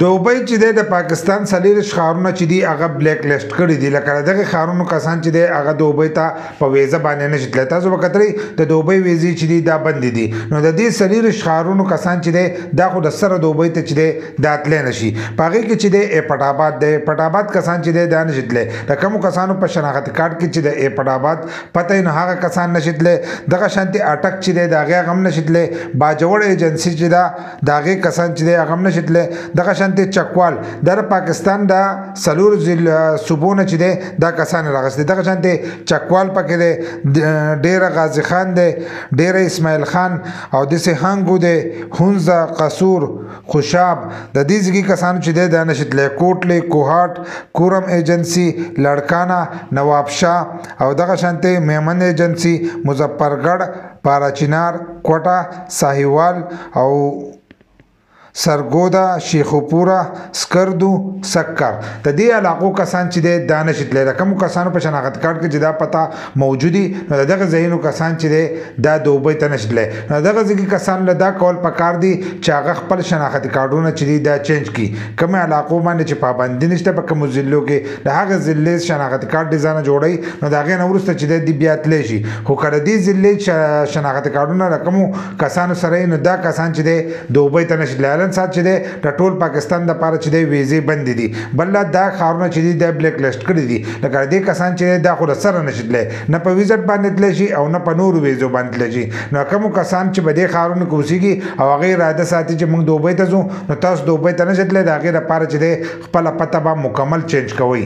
دوبۍ چې د پاکستان سلیریش ښارونه چې دي هغه بلیک لیست کړي دي. لکه دغه ښارونو کسان چې دی هغه دوبۍ ته په ویزه باندې نشي تللی. تاسو به کتلی د دوبۍ ویزې چې دي دا بندې دي. نو د دې سلیریش ښارونو کسان چې دی دا خو د سره دوبۍ ته چې دی دا تللی نشي. په هغې کې چې دی پټ آباد دی، پټ آباد کسان چې دی دا نشي تللی. د کومو کسانو په شناختي کارت کې چې د پټ آباد پته وي نو هغه کسان نشي تللی. دغه شانتې اټک چې دی د هغې هغه هم نشي تللی. باجوړ ایجنسي چې ده د هغې کسان چې دی هغه هم نشي تللی. دغه شانتې چکوال در پاکستان دا سلور صوبونه چې دی دا کسان راغستي. دغه شانتې چکوال پکې دی، ډیره غازی خان دی، ډیره اسماعیل خان او داسې هنګو دی، هونزه، قصور، خوشاب د دې ځګي کسانو چې دی دا نشي تللی. کوټلی، کوهاټ، کورم ایجنسي، لړکانه، نواب شاه او دغه شانتې میمن ایجنسي، مظفرګړ، پاراچینار، کوټه، ساهیوال او سرګودا، شیخوپورا، سکردو، سکر د دې علاقو کسان چې دی دا نشي تللی. د کومو کسانو په شناخت کارت کې چې دا پته موجودي نو د دغه ځایونو کسان چې دی دا دوبۍ ته نشي تللی. نو دغه ځایي کسان له دا کول پکار دي چې هغه خپل شناختي کارډونه چې دي دا چینج کړي. کومې علاقو باندې چې پابندي نشته په کومو ضلعو کې د هغه ضلعې شناختي کارت ډیزاین جوړوي نو د هغې نه وروسته چې دی بیا تللی شي. خو که د دې ضلعې شناختي کارډونه د کومو کسانو سره نو دا کسان چې دی دوبۍ ته نشي تللی. سات چې دی د ټول پاکستان دپاره چې دی ویزې بندې دي. بل دا ښارونه چې دي دا بلیک لیست کړي دي. لکه دې کسان چې دی دا خو د سره نشي تللی، نه په ویزټ باندې تللی شي او نه په نورو ویزو باندې تللی شي. نو کومو کسان چې په دې ښارونو کې اوسېږي او هغې اراده ساتي چې موږ دوبۍ ته ځو نو تاسو دوبۍ ته نشئ تللی. د هغې دپاره چې دی خپله پته به مکمل چینج کوئ.